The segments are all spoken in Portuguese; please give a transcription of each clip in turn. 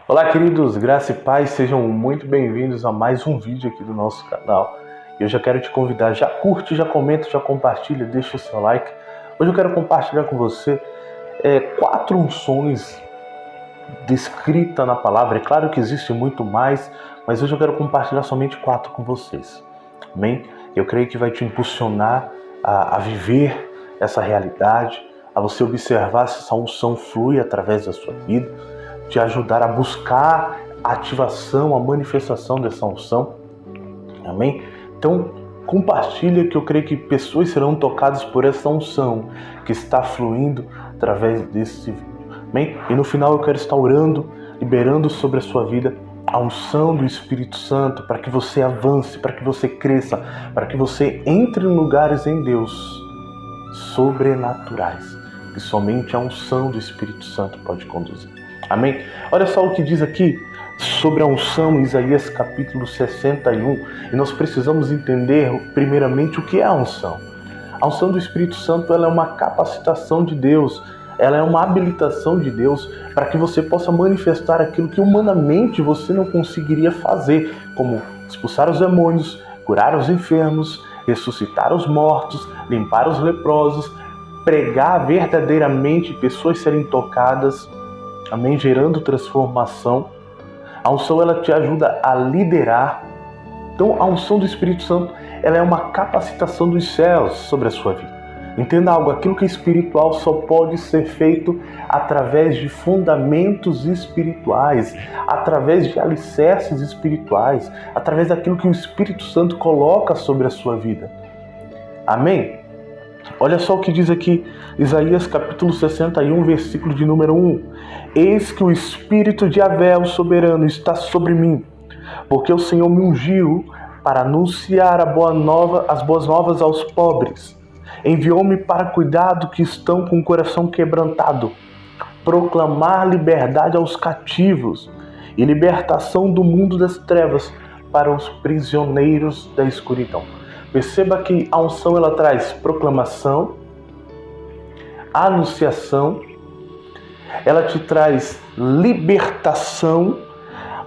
Olá, queridos, graça e paz, sejam muito bem-vindos a mais um vídeo aqui do nosso canal. Eu já quero te convidar, já curte, já comenta, já compartilha, deixa o seu like. Hoje eu quero compartilhar com você 4 unções descritas na palavra. É claro que existe muito mais, mas hoje eu quero compartilhar somente 4 com vocês. Amém? Eu creio que vai te impulsionar a viver essa realidade, a você observar se essa unção flui através da sua vida, te ajudar a buscar a ativação, a manifestação dessa unção. Amém? Então, compartilha, que eu creio que pessoas serão tocadas por essa unção que está fluindo através desse vídeo. Amém? E no final eu quero estar orando, liberando sobre a sua vida a unção do Espírito Santo, para que você avance, para que você cresça, para que você entre em lugares em Deus sobrenaturais, que somente a unção do Espírito Santo pode conduzir. Amém? Olha só o que diz aqui sobre a unção em Isaías capítulo 61. E nós precisamos entender primeiramente o que é a unção. A unção do Espírito Santo, ela é uma capacitação de Deus, ela é uma habilitação de Deus para que você possa manifestar aquilo que humanamente você não conseguiria fazer, como expulsar os demônios, curar os enfermos, ressuscitar os mortos, limpar os leprosos, pregar verdadeiramente, pessoas serem tocadas. Amém? Gerando transformação. A unção, ela te ajuda a liderar. Então, a unção do Espírito Santo, ela é uma capacitação dos céus sobre a sua vida. Entenda algo, aquilo que é espiritual só pode ser feito através de fundamentos espirituais, através de alicerces espirituais, através daquilo que o Espírito Santo coloca sobre a sua vida. Amém? Olha só o que diz aqui, Isaías capítulo 61, versículo de número 1. Eis que o Espírito de Yahvé, o soberano, está sobre mim, porque o Senhor me ungiu para anunciar as boas novas aos pobres. Enviou-me para cuidar dos que estão com o coração quebrantado, proclamar liberdade aos cativos e libertação do mundo das trevas para os prisioneiros da escuridão. Perceba que a unção, ela traz proclamação, anunciação, ela te traz libertação,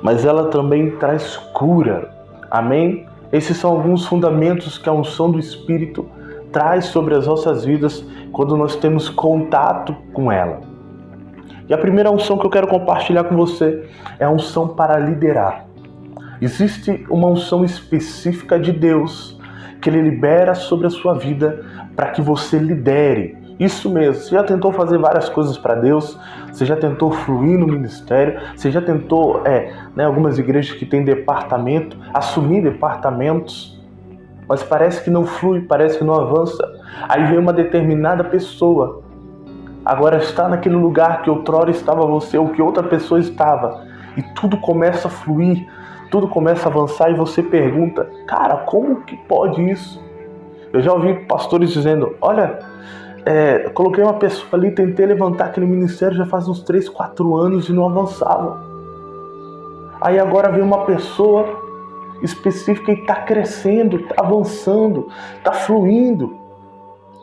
mas ela também traz cura. Amém? Esses são alguns fundamentos que a unção do Espírito traz sobre as nossas vidas quando nós temos contato com ela. E a primeira unção que eu quero compartilhar com você é a unção para liderar. Existe uma unção específica de Deus que Ele libera sobre a sua vida para que você lidere. Isso mesmo, você já tentou fazer várias coisas para Deus, você já tentou fluir no ministério, você já tentou, algumas igrejas que têm departamento, assumir departamentos, mas parece que não flui, parece que não avança. Aí vem uma determinada pessoa, agora está naquele lugar que outrora estava você, ou que outra pessoa estava, e tudo começa a fluir, tudo começa a avançar, e você pergunta, cara, como que pode isso? Eu já ouvi pastores dizendo, olha, coloquei uma pessoa ali, tentei levantar aquele ministério já faz uns 3, 4 anos e não avançava. Aí agora vem uma pessoa específica e está crescendo, está avançando, está fluindo.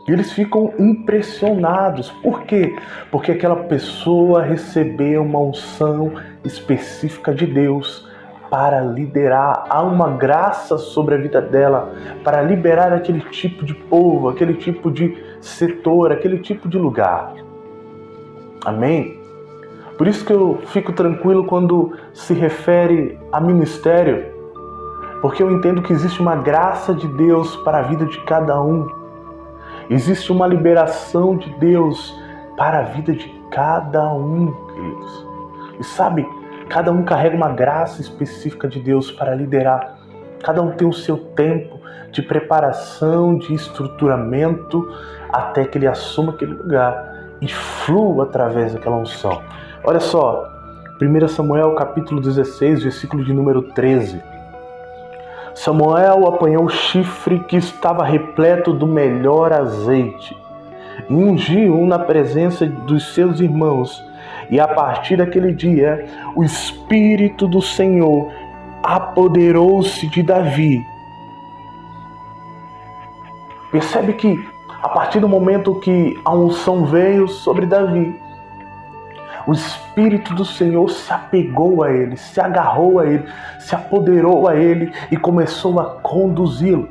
E eles ficam impressionados. Por quê? Porque aquela pessoa recebeu uma unção específica de Deus para liderar. Há uma graça sobre a vida dela para liberar aquele tipo de povo, aquele tipo de setor, aquele tipo de lugar. Amém? Por isso que eu fico tranquilo quando se refere a ministério, porque eu entendo que existe uma graça de Deus para a vida de cada um. Existe uma liberação de Deus para a vida de cada um, queridos. E sabe, cada um carrega uma graça específica de Deus para liderar. Cada um tem o seu tempo de preparação, de estruturamento, até que ele assuma aquele lugar e flua através daquela unção. Olha só, 1 Samuel capítulo 16, versículo de número 13. Samuel apanhou o chifre que estava repleto do melhor azeite e ungiu-o na presença dos seus irmãos. E a partir daquele dia, o Espírito do Senhor apoderou-se de Davi. Percebe que a partir do momento que a unção veio sobre Davi, O Espírito do Senhor se apegou a ele, se agarrou a ele, se apoderou a ele e começou a conduzi-lo.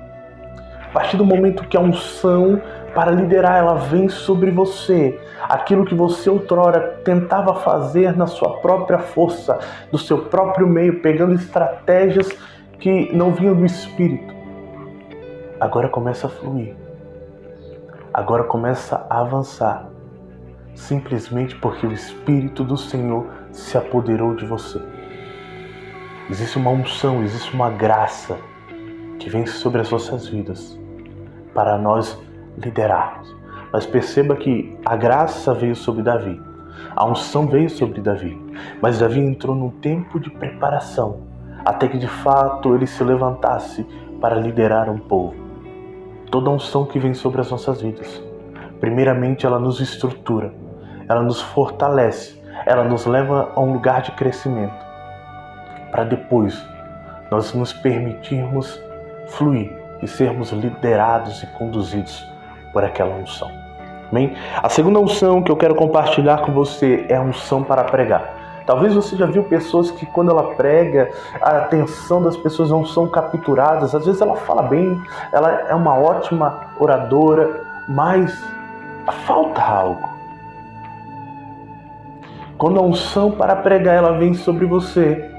A partir do momento que a unção para liderar ela vem sobre você, aquilo que você outrora tentava fazer na sua própria força, do seu próprio meio, pegando estratégias que não vinham do Espírito, agora começa a fluir. Agora começa a avançar, simplesmente porque o Espírito do Senhor se apoderou de você. Existe uma unção, existe uma graça que vem sobre as nossas vidas para nós liderarmos. Mas perceba que a graça veio sobre Davi, a unção veio sobre Davi, mas Davi entrou num tempo de preparação, até que de fato ele se levantasse para liderar um povo. Toda unção que vem sobre as nossas vidas, primeiramente ela nos estrutura, ela nos fortalece, ela nos leva a um lugar de crescimento, para depois nós nos permitirmos fluir e sermos liderados e conduzidos por aquela unção. Amém? A segunda unção que eu quero compartilhar com você é a unção para pregar. Talvez você já viu pessoas que quando ela prega, a atenção das pessoas não são capturadas. Às vezes ela fala bem, ela é uma ótima oradora, mas falta algo. Quando a unção para pregar ela vem sobre você,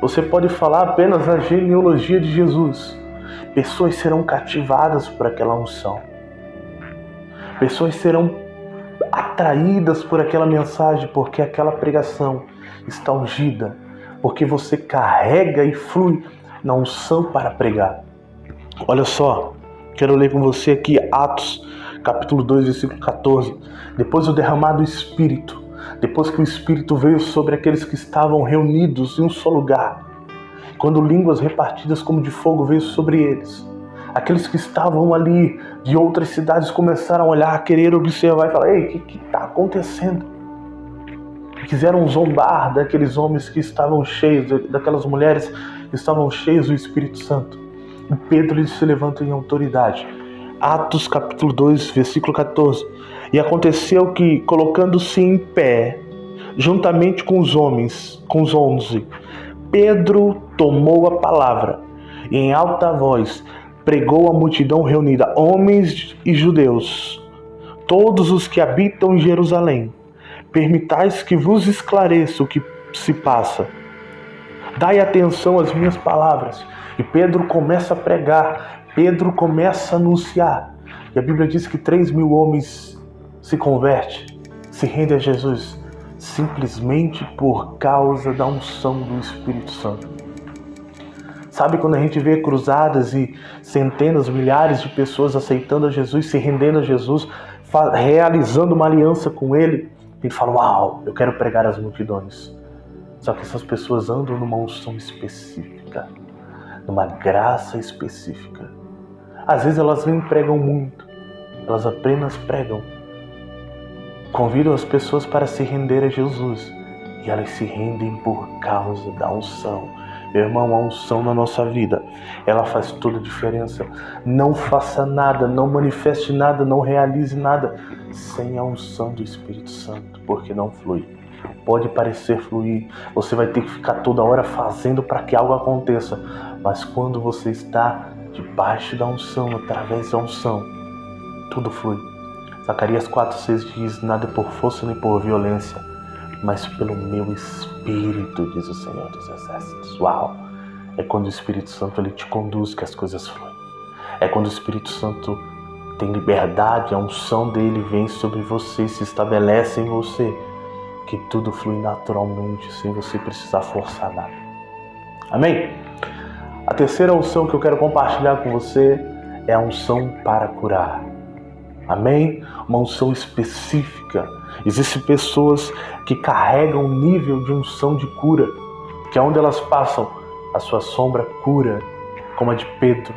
você pode falar apenas a genealogia de Jesus. Pessoas serão cativadas por aquela unção. Pessoas serão atraídas por aquela mensagem, porque aquela pregação está ungida, porque você carrega e flui na unção para pregar. Olha só, quero ler com você aqui Atos, capítulo 2, versículo 14. Depois do derramado Espírito, depois que o Espírito veio sobre aqueles que estavam reunidos em um só lugar, quando línguas repartidas como de fogo veio sobre eles, aqueles que estavam ali de outras cidades começaram a olhar, a querer observar e falar: ei, o que está acontecendo? E quiseram zombar daqueles homens que estavam cheios, daquelas mulheres que estavam cheias do Espírito Santo. E Pedro ele se levanta em autoridade. Atos capítulo 2, versículo 14. E aconteceu que, colocando-se em pé, juntamente com os homens, com os 11, Pedro tomou a palavra e em alta voz pregou à multidão reunida: homens e judeus, todos os que habitam em Jerusalém, permitais que vos esclareça o que se passa. Dai atenção às minhas palavras. E Pedro começa a pregar, Pedro começa a anunciar. E a Bíblia diz que 3.000 homens se convertem, se rendem a Jesus, simplesmente por causa da unção do Espírito Santo. Sabe quando a gente vê cruzadas e centenas, milhares de pessoas aceitando a Jesus, se rendendo a Jesus, realizando uma aliança com Ele, a gente fala: uau, eu quero pregar às multidões. Só que essas pessoas andam numa unção específica, numa graça específica. Às vezes elas nem pregam muito, elas apenas pregam. Convidam as pessoas para se render a Jesus e elas se rendem por causa da unção. Meu irmão, a unção na nossa vida, ela faz toda a diferença. Não faça nada, não manifeste nada, não realize nada sem a unção do Espírito Santo, porque não flui. Pode parecer fluir, você vai ter que ficar toda hora fazendo para que algo aconteça, mas quando você está debaixo da unção, através da unção, tudo flui. Zacarias 4,6 diz: nada por força nem por violência, mas pelo meu Espírito, diz o Senhor dos Exércitos. Uau! É quando o Espírito Santo ele te conduz que as coisas fluem. É quando o Espírito Santo tem liberdade, a unção dele vem sobre você, se estabelece em você, que tudo flui naturalmente, sem você precisar forçar nada. Amém? A terceira unção que eu quero compartilhar com você é a unção para curar. Amém? Uma unção específica. Existem pessoas que carregam um nível de unção de cura, que aonde elas passam, a sua sombra cura, como a de Pedro.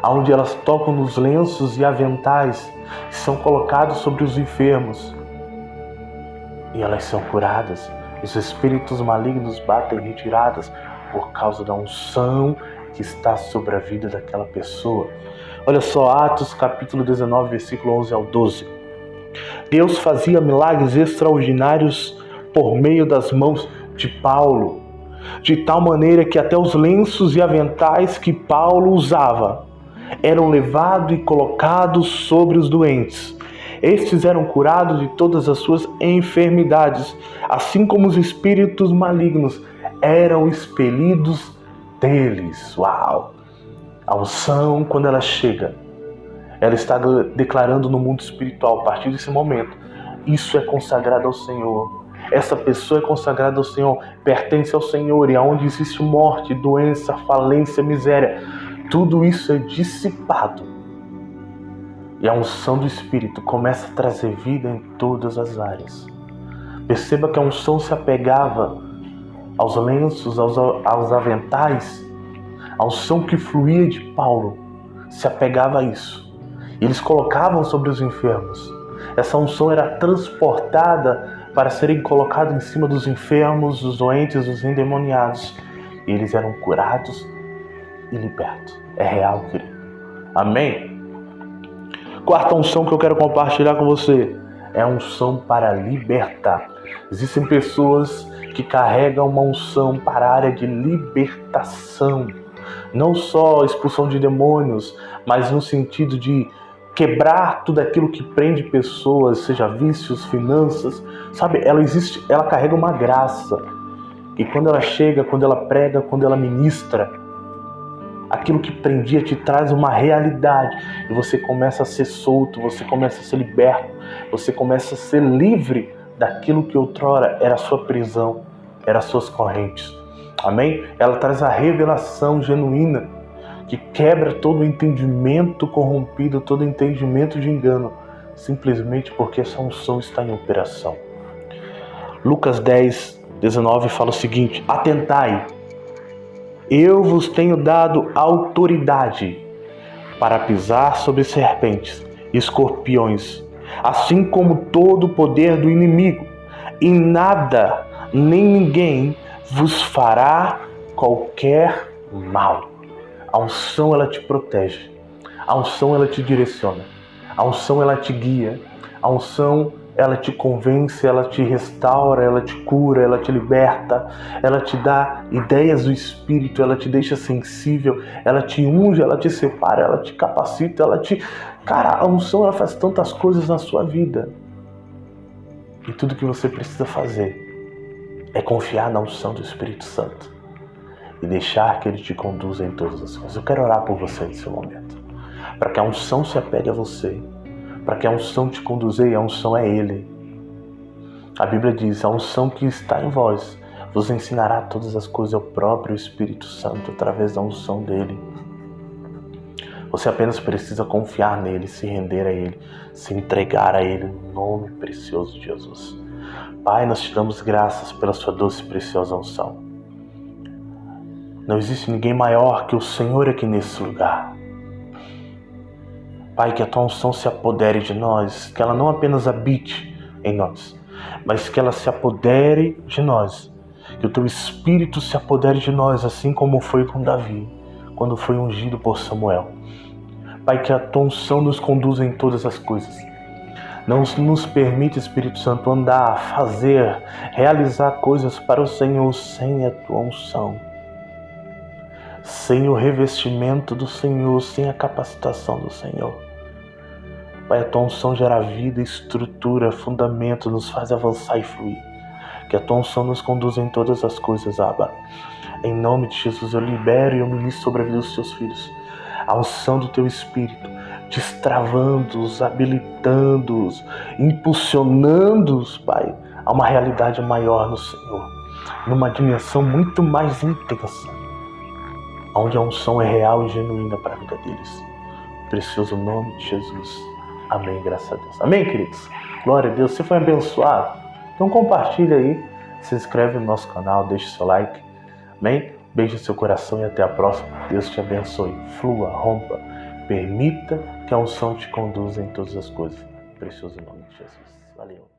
Aonde elas tocam nos lenços e aventais que são colocados sobre os enfermos, e elas são curadas. Os espíritos malignos batem retiradas por causa da unção que está sobre a vida daquela pessoa. Olha só, Atos capítulo 19, versículo 11 ao 12. Deus fazia milagres extraordinários por meio das mãos de Paulo, de tal maneira que até os lenços e aventais que Paulo usava eram levados e colocados sobre os doentes. Estes eram curados de todas as suas enfermidades, assim como os espíritos malignos eram expelidos deles. Uau! A unção, quando ela chega, ela está declarando no mundo espiritual, a partir desse momento, isso é consagrado ao Senhor. Essa pessoa é consagrada ao Senhor, pertence ao Senhor, e aonde existe morte, doença, falência, miséria, tudo isso é dissipado. E a unção do Espírito começa a trazer vida em todas as áreas. Perceba que a unção se apegava aos lenços, aos aventais. A unção que fluía de Paulo se apegava a isso. E eles colocavam sobre os enfermos. Essa unção era transportada para serem colocados em cima dos enfermos, dos doentes, dos endemoniados. E eles eram curados e libertos. É real, querido. Amém? Quarta unção que eu quero compartilhar com você é a unção para libertar. Existem pessoas que carregam uma unção para a área de libertação. Não só expulsão de demônios, mas no sentido de quebrar tudo aquilo que prende pessoas, seja vícios, finanças. Sabe, ela carrega uma graça. E quando ela chega, quando ela prega, quando ela ministra, aquilo que prendia te traz uma realidade. E você começa a ser solto, você começa a ser liberto, você começa a ser livre daquilo que outrora era a sua prisão, eram as suas correntes. Amém? Ela traz a revelação genuína, que quebra todo o entendimento corrompido, todo o entendimento de engano, simplesmente porque essa unção está em operação. Lucas 10, 19 fala o seguinte: atentai, eu vos tenho dado autoridade para pisar sobre serpentes e escorpiões, assim como todo o poder do inimigo, e nada nem ninguém vos fará qualquer mal. A unção, ela te protege. A unção, ela te direciona. A unção, ela te guia. A unção, ela te convence, ela te restaura, ela te cura, ela te liberta, ela te dá ideias do Espírito, ela te deixa sensível, ela te unge, ela te separa, ela te capacita, ela te... Cara, a unção, ela faz tantas coisas na sua vida. E tudo que você precisa fazer é confiar na unção do Espírito Santo e deixar que Ele te conduza em todas as coisas. Eu quero orar por você nesse momento, para que a unção se apegue a você, para que a unção te conduza, e a unção é Ele. A Bíblia diz: a unção que está em vós vos ensinará todas as coisas, é o próprio Espírito Santo, através da unção dEle. Você apenas precisa confiar nele, se render a Ele, se entregar a Ele, no nome precioso de Jesus. Pai, nós te damos graças pela sua doce e preciosa unção. Não existe ninguém maior que o Senhor aqui nesse lugar. Pai, que a tua unção se apodere de nós, que ela não apenas habite em nós, mas que ela se apodere de nós, que o teu Espírito se apodere de nós, assim como foi com Davi, quando foi ungido por Samuel. Pai, que a tua unção nos conduza em todas as coisas. Não nos permite, Espírito Santo, andar, fazer, realizar coisas para o Senhor sem a tua unção, sem o revestimento do Senhor, sem a capacitação do Senhor. Pai, a tua unção gera vida, estrutura, fundamento, nos faz avançar e fluir. Que a tua unção nos conduza em todas as coisas, Abba. Em nome de Jesus, eu libero e eu ministro sobre a vida dos teus filhos a unção do teu Espírito, destravando-os, habilitando-os, impulsionando-os, Pai, a uma realidade maior no Senhor, numa dimensão muito mais intensa, onde a unção é real e genuína para a vida deles. Precioso nome de Jesus. Amém, graças a Deus. Amém, queridos? Glória a Deus. Você foi abençoado? Então compartilha aí, se inscreve no nosso canal, deixe seu like. Amém? Beijo no seu coração e até a próxima. Deus te abençoe. Flua, rompa. Permita que a unção te conduza em todas as coisas. Precioso nome de Jesus. Valeu.